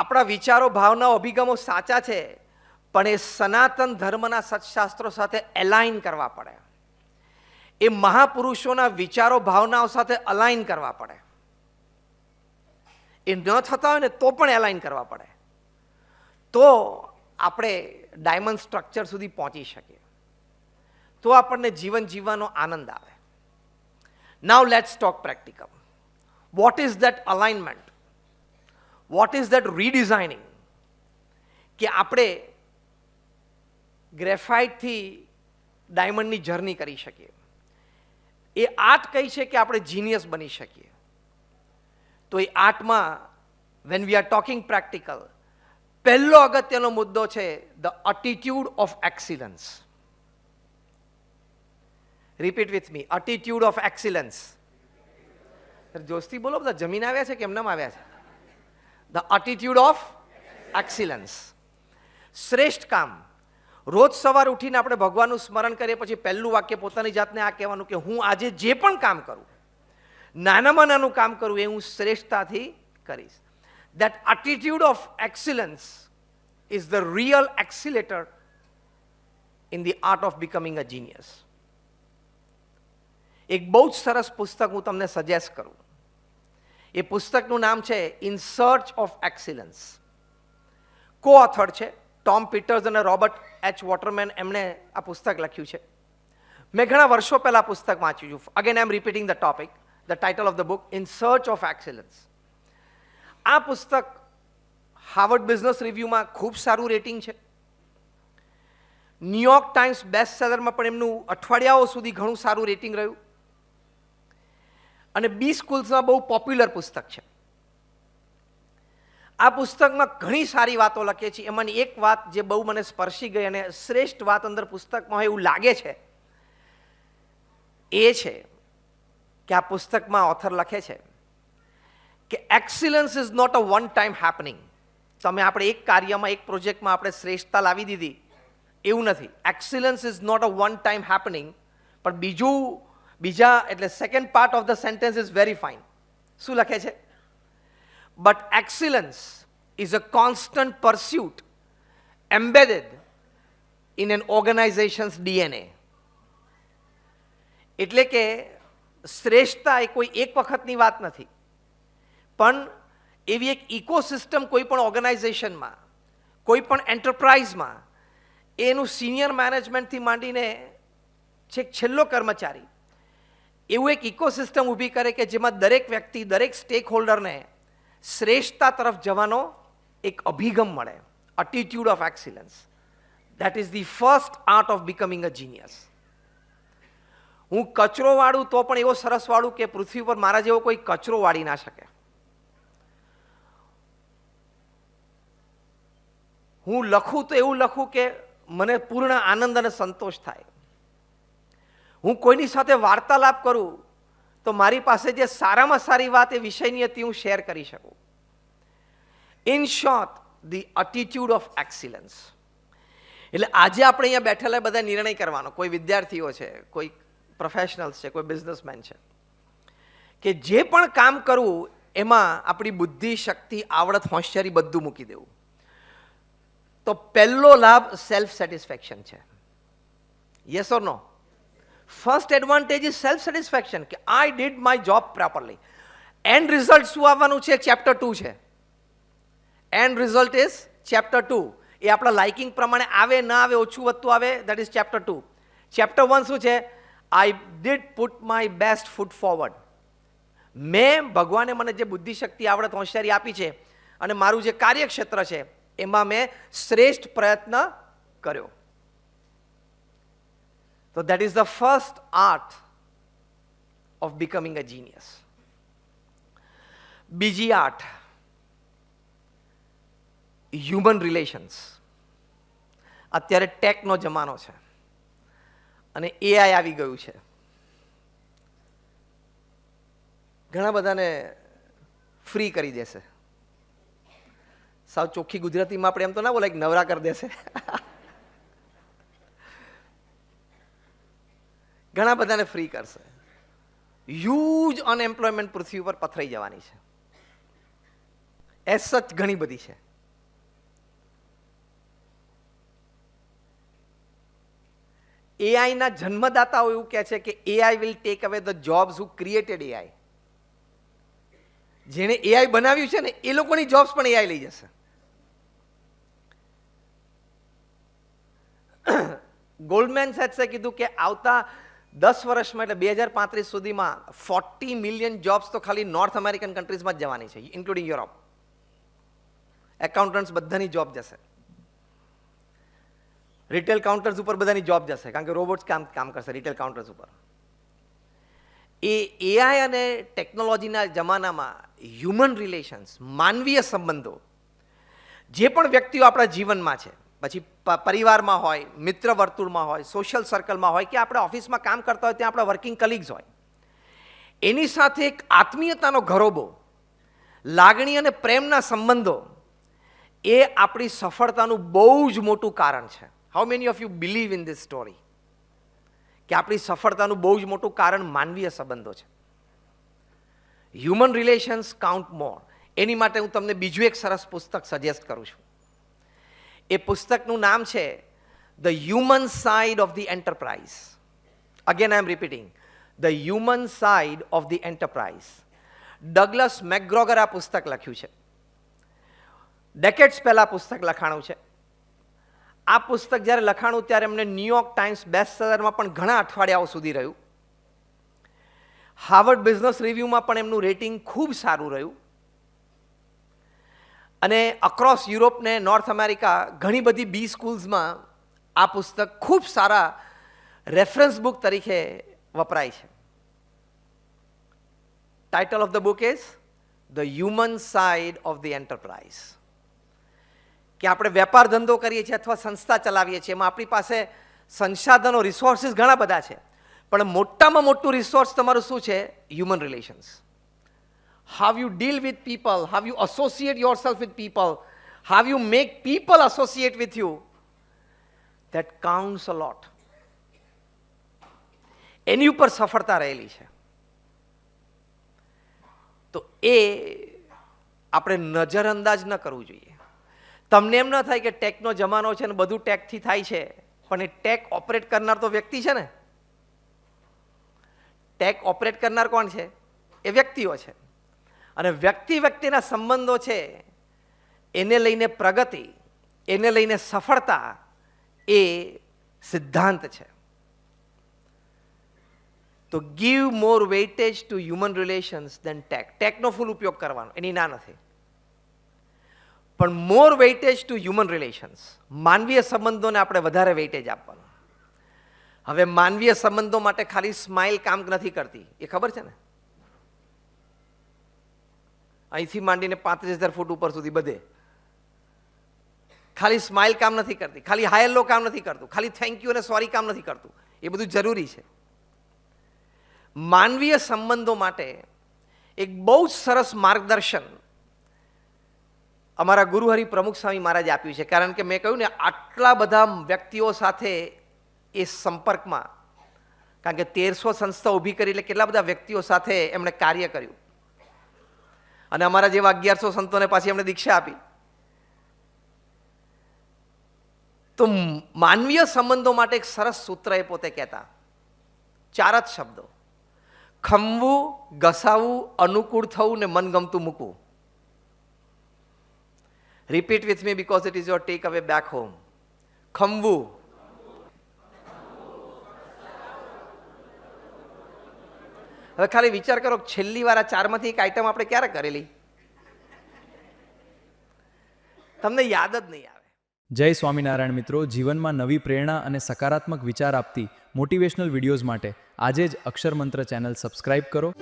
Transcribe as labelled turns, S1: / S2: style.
S1: આપણા વિચારો, ભાવનાઓ, અભિગમો સાચા છે, પણ એ સનાતન ધર્મના સત્શાસ્ત્રો સાથે એલાઇન કરવા પડે. એ મહાપુરુષોના વિચારો, ભાવનાઓ સાથે અલાઇન કરવા પડે. એ ન થતા હોય ને તો પણ એલાઇન કરવા પડે, તો આપણે ડાયમંડ સ્ટ્રક્ચર સુધી પહોંચી શકીએ, તો આપણને જીવન જીવવાનો આનંદ આવે. Now let's talk practical. What is that alignment? What is that redesigning? કે આપણે ગ્રેફાઇટથી ડાયમંડની જર્ની કરી શકીએ. એ આર્ટ કઈ છે કે આપણે જીનિયસ બની શકીએ. તો એ આર્ટમાં when we are talking practical, પહેલો અગત્યનો મુદ્દો છે the attitude of excellence. Repeat with me, attitude of excellence. જોશથી બોલો, બધા જમીન આવ્યા છે કે એમનામ આવ્યા છે? The attitude of excellence. શ્રેષ્ઠ કામ. રોજ સવાર ઉઠીને આપણે ભગવાનનું સ્મરણ કરીએ પછી પહેલું વાક્ય પોતાની જાતને આ કહેવાનું કે હું આજે જે પણ કામ કરું, નાનામાં નાનું કામ કરું, એ હું શ્રેષ્ઠતાથી કરીશ. That attitude of excellence is the real accelerator in the art of becoming a genius. એક બહુ જ સરસ પુસ્તક હું તમને સજેસ્ટ કરું. એ પુસ્તકનું નામ છે ઇન સર્ચ ઓફ એક્સિલન્સ. કો-ઓથર છે ટોમ પીટર્સ અને રોબર્ટ એચ વોટરમેન. એમણે આ પુસ્તક લખ્યું છે. મેં ઘણા વર્ષો પહેલા પુસ્તક વાંચ્યું છું. Again I am repeating the topic, the title of the book, in search of excellence. આ પુસ્તક હાર્વર્ડ બિઝનેસ રિવ્યુમાં ખૂબ સારું રેટિંગ છે. ન્યુયોર્ક ટાઈમ્સ બેસ્ટ સેલરમાં પણ એમનું અઠવાડિયાઓ સુધી ઘણું સારું રેટિંગ રહ્યું. અને બી સ્કૂલ્સમાં બહુ પોપ્યુલર પુસ્તક છે. આ પુસ્તકમાં ઘણી સારી વાતો લખી છે. એમાંની એક વાત જે બહુ મને સ્પર્શી ગઈ અને શ્રેષ્ઠ વાત અંદર પુસ્તકમાં હોય એવું લાગે છે, એ છે કે આ પુસ્તકમાં ઓથર લખે છે કે excellence is not a one time happening. તમે આપણે એક કાર્યમાં, એક પ્રોજેક્ટમાં આપણે શ્રેષ્ઠતા લાવી દીધી એવું નથી. Excellence is not a one time happening. પણ બીજા એટલે second part of the sentence is very fine. શું લખે છે? But excellence is a constant pursuit embedded in an organisation's DNA. એટલે કે શ્રેષ્ઠતા એ કોઈ એક વખતની વાત નથી, પણ એવી એક ઇકોસિસ્ટમ કોઈ પણ ઓર્ગેનાઇઝેશનમાં, કોઈ પણ એન્ટરપ્રાઇઝમાં, એનું સિનિયર મેનેજમેન્ટથી માંડીને છેક છેલ્લો કર્મચારી એવું એક ઇકોસિસ્ટમ ઊભી કરે કે જેમાં દરેક વ્યક્તિ, દરેક સ્ટેક હોલ્ડરને શ્રેષ્ઠતા તરફ જવાનો એક અભિગમ મળે. Attitude of excellence. That is the first art of becoming a genius. હું કચરો વાળું તો પણ એવો સરસ વાળું કે પૃથ્વી પર મારા જેવો કોઈ કચરો વાળી ના શકે. હું લખું તો એવું લખું કે મને પૂર્ણ આનંદ અને સંતોષ થાય. હું કોઈની સાથે વાર્તાલાપ કરું તો મારી પાસે જે સારામાં સારી વાત એ વિષયની હતી હું શેર કરી શકું. In short, the attitude of excellence. એટલે આજે આપણે અહીંયા બેઠેલા બધા નિર્ણય કરવાનો, કોઈ વિદ્યાર્થીઓ છે, કોઈ પ્રોફેશનલ્સ છે, કોઈ બિઝનેસમેન છે, કે જે પણ કામ કરવું એમાં આપણી બુદ્ધિ, શક્તિ, આવડત, હોશિયારી બધું મૂકી દેવું. તો પહેલો લાભ સેલ્ફ સેટિસ્ફેક્શન છે. Yes or no? First advantage is self satisfaction, કે I did my job properly. End result શું આવવાનું છે? ચેપ્ટર 2 છે. End result is chapter 2. એ આપણા લાઇકિંગ પ્રમાણે આવે, ના આવે, ઓછું વધતું આવે, દેટ ઇઝ ચેપ્ટર 2. ચેપ્ટર 1 શું છે? I did put my best foot forward. મેં, ભગવાને મને જે બુદ્ધિ, શક્તિ, આવડત, હોશિયારી આપી છે અને મારું જે કાર્યક્ષેત્ર છે એમાં મેં શ્રેષ્ઠ પ્રયત્ન કર્યો. તો that is the first art of becoming a genius. બીજી આર્ટ, હ્યુમન રિલેશન્સ. અત્યારે ટેકનો જમાનો છે અને એઆઈ આવી ગયું છે. ઘણા બધાને ફ્રી કરી દેશે. સાવ ચોખ્ખી ગુજરાતીમાં આપણે એમ તો ના બોલાય કે નવરા કરી દેશે. ઘણા બધાને ફ્રી કરશે. હ્યુજ અનએમ્પ્લોયમેન્ટ પૃથ્વી ઉપર પથરાઈ જવાની છે. એઝ સચ ઘણી બધી છે. એઆઈના જન્મદાતાઓ એવું કહે છે કે એઆઈ વિલ ટેક અવે the jobs who created AI. જેણે એઆઈ બનાવ્યું છે ને એ લોકોની જોબ્સ પણ એઆઈ લઈ જશે. ગોલ્ડમેન સેટ્સે કીધું કે આવતા 10 વર્ષમાં એટલે 2035 સુધીમાં 40 મિલિયન જોબ્સ તો ખાલી નોર્થ અમેરિકન કન્ટ્રીઝમાં જ જવાની છે, ઇન્ક્લુડિંગ યુરોપ. એકાઉન્ટન્ટ્સ બધાની જોબ જશે, રિટેલ કાઉન્ટર્સ ઉપર બધાની જોબ જશે, કારણ કે રોબોટ્સ કામ કરશે રિટેલ કાઉન્ટર્સ ઉપર. એ એઆઈ અને ટેકનોલોજીના જમાનામાં હ્યુમન રિલેશન્સ, માનવીય સંબંધો, જે પણ વ્યક્તિઓ આપણા જીવનમાં છે, પછી પરિવારમાં હોય, મિત્ર વર્તુળમાં હોય, સોશિયલ સર્કલમાં હોય, કે આપણે ઓફિસમાં કામ કરતા હોય ત્યાં આપણા વર્કિંગ કલીગ્સ હોય, એની સાથે એક આત્મીયતાનો ઘરોબો, લાગણી અને પ્રેમના સંબંધો, એ આપણી સફળતાનું બહુ જ મોટું કારણ છે. How many of you believe in this story? કે આપણી સફળતાનું બહુ જ મોટું કારણ માનવીય સંબંધો છે. હ્યુમન રિલેશન્સ કાઉન્ટ મોર. એની માટે હું તમને બીજું એક સરસ પુસ્તક સજેસ્ટ કરું છું. એ પુસ્તકનું નામ છે the human side of the enterprise. Again I am repeating, the human side of the enterprise. Douglas McGregor આ પુસ્તક લખ્યું છે. ડેકેડ્સ પહેલા પુસ્તક લખાણું છે. આ પુસ્તક જ્યારે લખાણું ત્યારે એમને ન્યુયોર્ક ટાઈમ્સ બેસ્ટ સેલરમાં પણ ઘણા અઠવાડિયાઓ સુધી રહ્યું. હાર્વર્ડ બિઝનેસ રિવ્યુમાં પણ એમનું રેટિંગ ખૂબ સારું રહ્યું. અને અક્રોસ યુરોપ ને નોર્થ અમેરિકા ઘણી બધી બી સ્કૂલ્સમાં આ પુસ્તક ખૂબ સારા રેફરન્સ બુક તરીકે વપરાય છે. Title of the book is the human side of the enterprise. કે આપણે વેપાર ધંધો કરીએ છીએ અથવા સંસ્થા ચલાવીએ છીએ, એમાં આપણી પાસે સંસાધનો, રિસોર્સિસ ઘણા બધા છે, પણ મોટામાં મોટું રિસોર્સ તમારું શું છે? Human relations. How you deal with people, how you associate yourself with people, how you make people associate with you, that counts a lot. એની ઉપર સફળતા રહેલી છે. તો એ આપણે નજરઅંદાજ ન કરવું જોઈએ. તમને એમ ન થાય કે ટેકનો જમાનો છે ને બધું ટેકથી થાય છે, પણ એ ટેક ઓપરેટ કરનાર તો વ્યક્તિ છે ને. ટેક ઓપરેટ કરનાર કોણ છે? એ વ્યક્તિઓ છે. અને વ્યક્તિ વ્યક્તિના સંબંધો છે, એને લઈને પ્રગતિ, એને લઈને સફળતા, એ સિદ્ધાંત છે. તો give more weightage to human relations than tech. ટેકનો ફૂલ ઉપયોગ કરવાનો, એની ના નથી, પણ more weightage to human relations, માનવીય સંબંધોને આપણે વધારે વેઇટેજ આપવાનું. હવે માનવીય સંબંધો માટે ખાલી સ્માઇલ કામ નથી કરતી, એ ખબર છે ને? અહીંથી માંડીને 35,000 ફૂટ ઉપર સુધી બધે ખાલી સ્માઇલ કામ નથી કરતી, ખાલી હાય હેલો કામ નથી કરતું, ખાલી થેન્ક યુ અને સોરી કામ નથી કરતું. એ બધું જરૂરી છે. માનવીય સંબંધો માટે એક બહુ જ સરસ માર્ગદર્શન અમારા ગુરુહરિ પ્રમુખ સ્વામી મહારાજે આપ્યું છે. કારણ કે મેં કહ્યું ને, આટલા બધા વ્યક્તિઓ સાથે એ સંપર્કમાં, કારણ કે 1300 સંસ્થા ઊભી કરી એટલે કેટલા બધા વ્યક્તિઓ સાથે એમણે કાર્ય કર્યું. અને અમારા જેવા 1100 સંતોને પાછી એમણે દીક્ષા આપી. તો માનવીય સંબંધો માટે એક સરસ સૂત્ર એ પોતે કહેતા, 4 જ શબ્દો: ખમવું, ઘસાવું, અનુકૂળ થવું ને મનગમતું મૂકવું. Repeat with me because it is your takeaway back home. ખમવું, હવે ખાલી વિચાર કરો, છેલ્લી વાર આ 4માંથી એક આઈટમ આપણે ક્યારે કરેલી? તમને યાદ જ નહીં આવે.
S2: જય સ્વામિનારાયણ મિત્રો, જીવનમાં નવી પ્રેરણા અને સકારાત્મક વિચાર આપતી મોટિવેશનલ વિડીયોઝ માટે આજે જ અક્ષર મંત્ર ચેનલ સબસ્ક્રાઇબ કરો.